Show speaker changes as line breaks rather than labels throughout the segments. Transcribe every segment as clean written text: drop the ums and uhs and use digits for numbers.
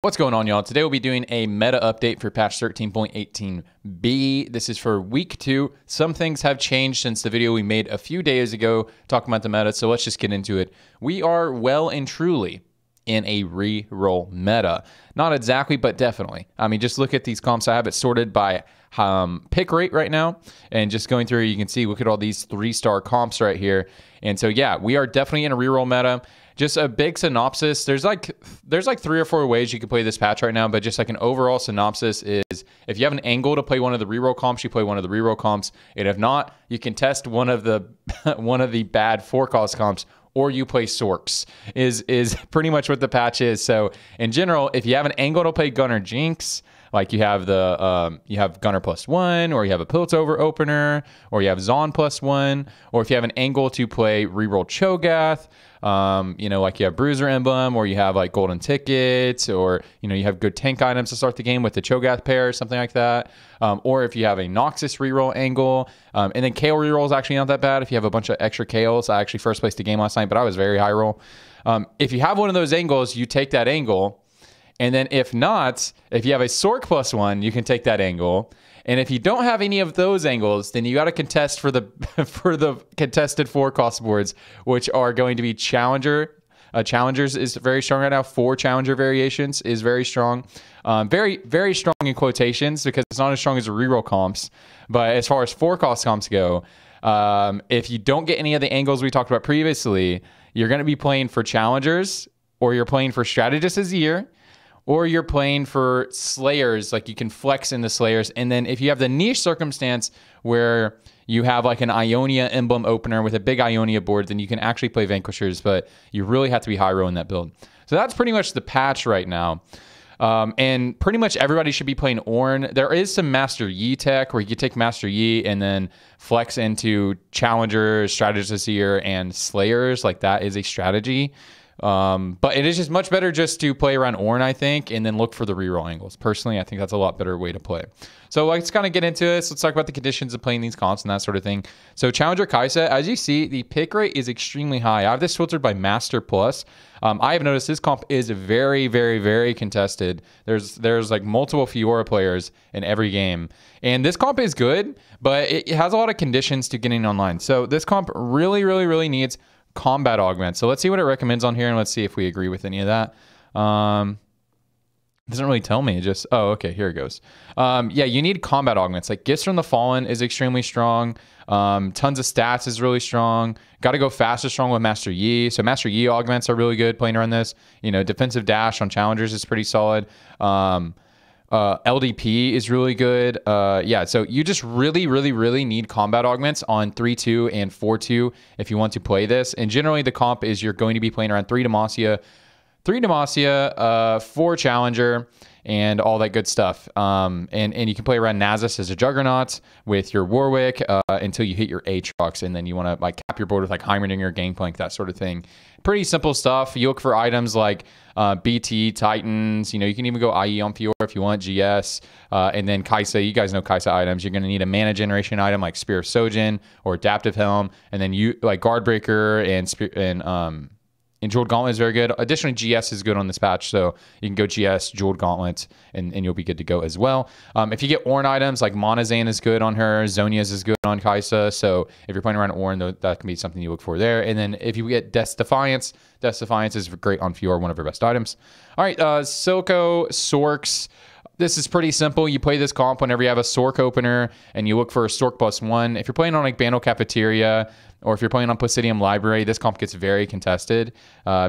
What's going on, y'all? Today we'll be doing a meta update for patch 13.18b. This is for week 2. Some things have changed since the video we made a few days ago talking about the meta, so let's just get into it. We are well and truly in a re-roll meta. Not exactly, but definitely. I mean, just look at these comps. I have it sorted by pick rate right now, and just going through, you can see, look at all these 3-star comps right here. And so, yeah, we are definitely in a re-roll meta. Just a big synopsis. There's like 3 or 4 ways you can play this patch right now, but just like an overall synopsis is if you have an angle to play one of the reroll comps, you play one of the reroll comps, and if not, you can test one of the bad 4-cost comps, or you play Sorks is pretty much what the patch is. So in general, if you have an angle to play Gunner Jinx, like you have you have Gunner +1, or you have a Piltover opener, or you have Zon +1, or if you have an angle to play reroll Cho'Gath, like you have Bruiser Emblem, or you have like Golden Tickets, or you have good tank items to start the game with the Cho'Gath pair, something like that. Or if you have a Noxus reroll angle, and then Kale reroll is actually not that bad if you have a bunch of extra Kales. I actually first placed the game last night, but I was very high roll. If you have one of those angles, you take that angle. And then if not, if you have a Sork +1, you can take that angle. And if you don't have any of those angles, then you got to contest for the contested 4-cost boards, which are going to be Challenger. Challengers is very strong right now. 4 Challenger variations is very strong. Very, very strong in quotations because it's not as strong as the reroll comps. But as far as 4-cost comps go, if you don't get any of the angles we talked about previously, you're going to be playing for Challengers, or you're playing for Strategist of the Year, or you're playing for Slayers, like you can flex in the Slayers. And then if you have the niche circumstance where you have like an Ionia emblem opener with a big Ionia board, then you can actually play Vanquishers, but you really have to be high row in that build. So that's pretty much the patch right now. And pretty much everybody should be playing Ornn. There is some Master Yi tech where you can take Master Yi and then flex into Challengers, Strategists this year, and Slayers. Like that is a strategy. But it is just much better just to play around Ornn, I think, and then look for the reroll angles. Personally, I think that's a lot better way to play. So let's kind of get into this. Let's talk about the conditions of playing these comps and that sort of thing. So Challenger Kai'Sa, as you see, the pick rate is extremely high. I have this filtered by Master Plus. I have noticed this comp is very, very, very contested. There's like multiple Fiora players in every game. And this comp is good, but it has a lot of conditions to getting online. So this comp really, really, really needs combat augment. So let's see what it recommends on here, and let's see if we agree with any of that. It doesn't really tell me. Just, oh, okay, here it goes. Yeah, you need combat augments. Like Gifts from the Fallen is extremely strong. Tons of stats is really strong. Got to go fast or strong with Master Yi. So Master Yi augments are really good playing around this. Defensive dash on Challengers is pretty solid. LDP is really good. Yeah, so you just really, really, really need combat augments on 3-2 and 4-2 if you want to play this. And generally, the comp is you're going to be playing around 3 Demacia, 4 Challenger, and all that good stuff. And you can play around Nasus as a Juggernaut with your Warwick until you hit your Aatrox, and then you want to like cap your board with like Heimerdinger, Gangplank, that sort of thing. Pretty simple stuff. You look for items like BT, Titans. You can even go IE on Fiora if you want, GS. And then Kai'Sa. You guys know Kai'Sa items. You're going to need a mana generation item like Spear of Sojin or Adaptive Helm. And then you like Guardbreaker and Jeweled Gauntlet is very good. Additionally, GS is good on this patch, so you can go GS, Jeweled Gauntlet, and you'll be good to go as well. If you get Ornn items, like Monazane is good on her, Zonia's is good on Kai'Sa, so if you're playing around Ornn, that can be something you look for there. And then if you get Death's Defiance is great on Fiora, one of her best items. All right, Silco, Sorks. This is pretty simple. You play this comp whenever you have a Sork opener, and you look for a Sork +1. If you're playing on like Bando Cafeteria, or if you're playing on Placidium Library, this comp gets very contested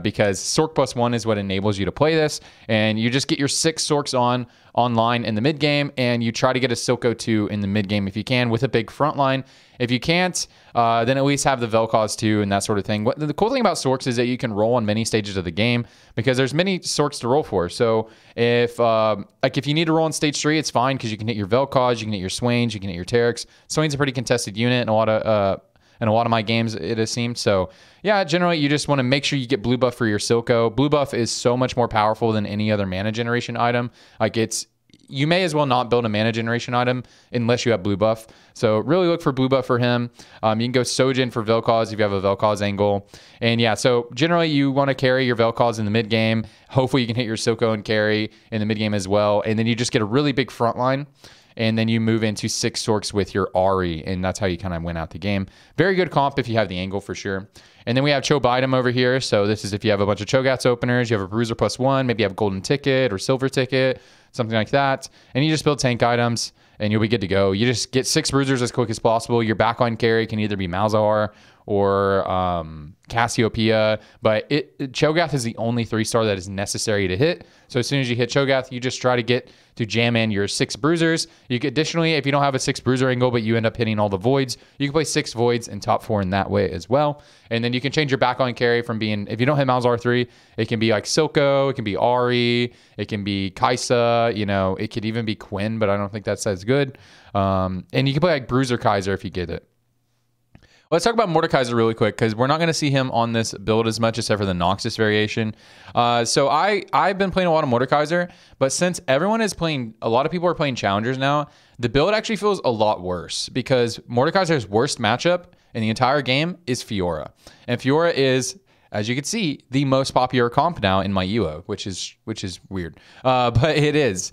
because Sork +1 is what enables you to play this. And you just get your 6 Sorks online in the mid game, and you try to get a Silco 2 in the mid game if you can with a big front line. If you can't, then at least have the Vel'Koz 2 and that sort of thing. The cool thing about Sorks is that you can roll on many stages of the game because there's many Sorks to roll for. So if you need to roll on stage 3, it's fine because you can hit your Vel'Koz, you can hit your Swains, you can hit your Terex. Swain's a pretty contested unit in a lot of my games, it has seemed. So yeah, generally you just want to make sure you get blue buff for your Silco. Blue buff is so much more powerful than any other mana generation item. Like you may as well not build a mana generation item unless you have blue buff. So really look for blue buff for him. You can go Sojin for Vel'Koz if you have a Vel'Koz angle. And yeah, so generally you want to carry your Vel'Koz in the mid game. Hopefully you can hit your Silco and carry in the mid game as well. And then you just get a really big front line. And then you move into 6 Sorks with your Ahri, and that's how you kind of win out the game. Very good comp if you have the angle for sure. And then we have Chobidem over here. So this is if you have a bunch of Cho'Gath's openers, you have a Bruiser +1, maybe you have a golden ticket or silver ticket, something like that. And you just build tank items, and you'll be good to go. You just get 6 Bruisers as quick as possible. Your backline carry can either be Malzahar or Cassiopeia, but Cho'Gath is the only 3-star that is necessary to hit. So as soon as you hit Cho'Gath, you just try to get to jam in your 6 Bruisers. You could, additionally, if you don't have a 6 Bruiser angle, but you end up hitting all the Voids, you can play 6 Voids and top 4 in that way as well. And then you can change your backline carry from being, if you don't hit Malzahar 3, it can be like Silco, it can be Ahri, it can be Kai'Sa, you know, it could even be Quinn, but I don't think that's as good. And you can play like Bruiser Kaiser if you get it. Let's talk about Mordekaiser really quick because we're not going to see him on this build as much except for the Noxus variation. So I've been playing a lot of Mordekaiser, but since everyone is playing, a lot of people are playing Challengers now, the build actually feels a lot worse because Mordekaiser's worst matchup in the entire game is Fiora. And Fiora is, as you can see, the most popular comp now in my ELO, which is weird, but it is.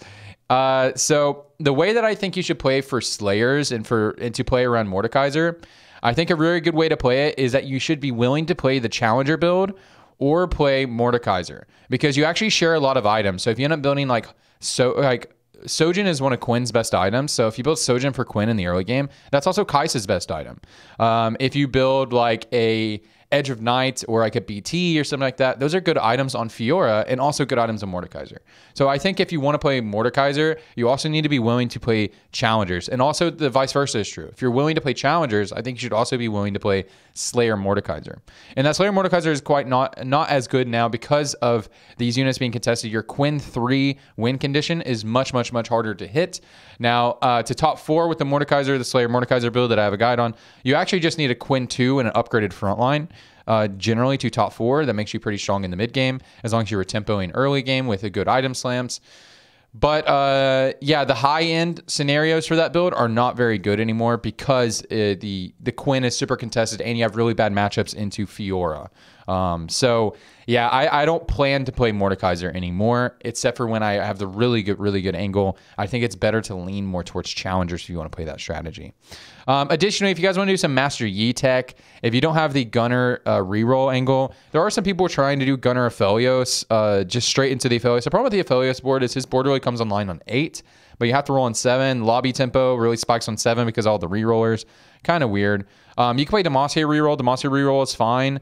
So the way that I think you should play for Slayers and to play around Mordekaiser, I think a really good way to play it is that you should be willing to play the Challenger build or play Mordekaiser because you actually share a lot of items. So if you end up building Sojin is one of Quinn's best items. So if you build Sojin for Quinn in the early game, that's also Kai'Sa's best item. If you build like a Edge of Night or like a BT or something like that, those are good items on Fiora and also good items on Mordekaiser. So I think if you want to play Mordekaiser, you also need to be willing to play Challengers. And also the vice versa is true. If you're willing to play Challengers, I think you should also be willing to play Slayer Mordekaiser. And that Slayer Mordekaiser is quite not as good now because of these units being contested. Your Quinn 3 win condition is much harder to hit. Now, to top 4 with the Mordekaiser, the Slayer Mordekaiser build that I have a guide on, you actually just need a Quinn 2 and an upgraded front line. Generally to top 4, that makes you pretty strong in the mid game, as long as you were tempoing early game with a good item slams. But yeah, the high end scenarios for that build are not very good anymore because the Quinn is super contested and you have really bad matchups into Fiora. So yeah, I don't plan to play Mordekaiser anymore, except for when I have the really good angle. I think it's better to lean more towards Challengers if you want to play that strategy. Additionally, if you guys want to do some Master Yi tech, if you don't have the Gunner reroll angle, there are some people trying to do Gunner Aphelios just straight into the Aphelios. The problem with the Aphelios board is his board really comes online on 8, but you have to roll on 7. Lobby tempo really spikes on 7 because all the rerollers. Kind of weird. You can play Demacia reroll. Demacia reroll is fine.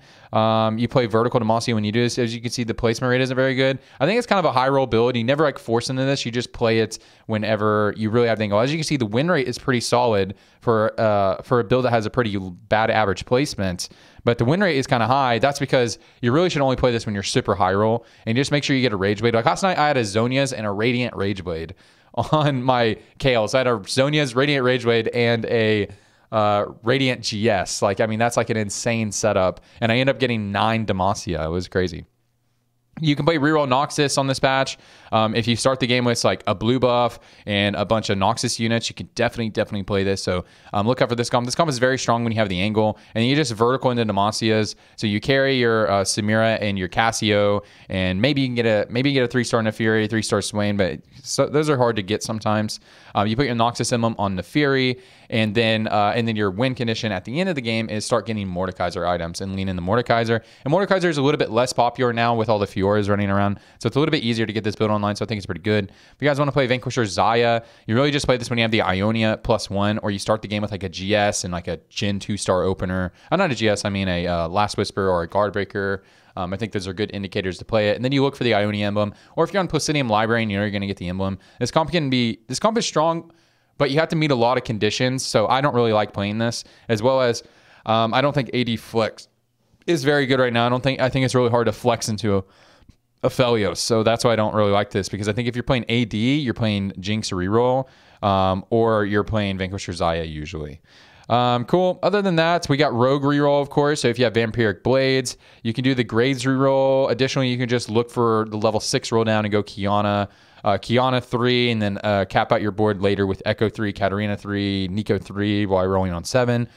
You play vertical Demacia when you do this. As you can see, the placement rate isn't very good. I think it's kind of a high roll build. You never like force into this. You just play it whenever you really have the angle. As you can see, the win rate is pretty solid for a build that has a pretty bad average placement. But the win rate is kind of high. That's because you really should only play this when you're super high roll. And just make sure you get a Rage Blade. Like last night, I had a Zhonya's and a Radiant Rage Blade on my KL. So I had a Zhonya's, Radiant Rage Blade, and a Radiant GS. Like, I mean, that's like an insane setup. And I end up getting 9 Demacia. It was crazy. You can play reroll Noxus on this patch. If you start the game with like a blue buff and a bunch of Noxus units, you can definitely play this. So look out for this comp. This comp is very strong when you have the angle, and you just vertical into Demacias. So you carry your Samira and your Cassio, and maybe you can get a 3-star Neferi, 3-star Swain, but those are hard to get sometimes. You put your Noxus emblem on Neferi, and then your win condition at the end of the game is start getting Mordekaiser items and lean in the Mordekaiser. And Mordekaiser is a little bit less popular now with all the Fioras running around, so it's a little bit easier to get this build online, so I think it's pretty good. If you guys want to play Vanquisher Xayah, you really just play this when you have the Ionia +1, or you start the game with like a GS and like a Jhin 2-star opener. Not a GS, I mean a Last Whisper or a Guardbreaker. I think those are good indicators to play it. And then you look for the Ionia emblem, or if you're on Placidium Library and you know you're going to get the emblem. This comp is strong, but you have to meet a lot of conditions, so I don't really like playing this. As well as, I don't think AD Flex is very good right now. I think it's really hard to flex into Aphelios, so that's why I don't really like this, because I think if you're playing AD, you're playing Jinx reroll, or you're playing Vanquisher Xayah usually. Cool. Other than that, we got Rogue reroll, of course. So if you have Vampiric Blades, you can do the Grades reroll. Additionally, you can just look for the level 6 roll down and go Kiana. Kiana 3, and then cap out your board later with Echo 3, Katarina 3, Nico 3 while you're rolling on 7.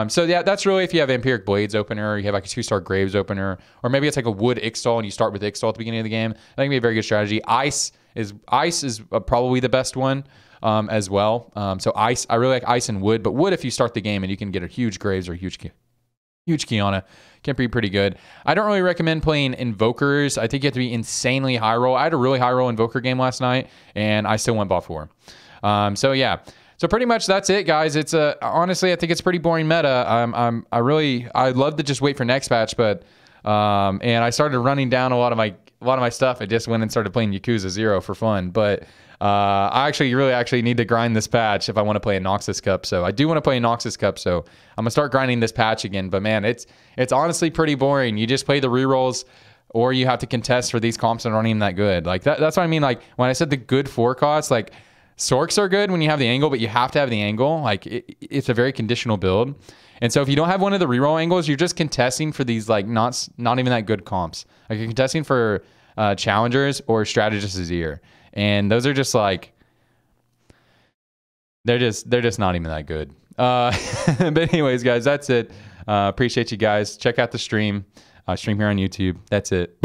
So yeah, that's really if you have Empiric Blades opener, you have like a 2-star Graves opener, or maybe it's like a Wood Ixtal and you start with Ixtal at the beginning of the game. I think it'd be a very good strategy. Ice is probably the best one as well. So Ice, I really like Ice and Wood, but Wood if you start the game and you can get a huge Graves or a huge Kiana, can be pretty good. I don't really recommend playing Invokers. I think you have to be insanely high roll. I had a really high roll Invoker game last night, and I still went bot 4. So yeah. So pretty much that's it, guys. It's honestly, I think it's pretty boring meta. I'd love to just wait for next patch, but and I started running down a lot of my stuff. I just went and started playing Yakuza 0 for fun, but I actually need to grind this patch if I want to play a Noxus Cup. So I do want to play a Noxus Cup, so I'm gonna start grinding this patch again. But man, it's honestly pretty boring. You just play the rerolls, or you have to contest for these comps that aren't even that good. Like that's what I mean. Like when I said the good forecasts, like Sorks are good when you have the angle, but you have to have the angle. Like it's a very conditional build. And so if you don't have one of the reroll angles, you're just contesting for these like not even that good comps. Like you're contesting for challengers or strategist Azir. And those are just like they're just not even that good. But anyways, guys, that's it. Appreciate you guys. Check out the stream. Stream here on YouTube. That's it.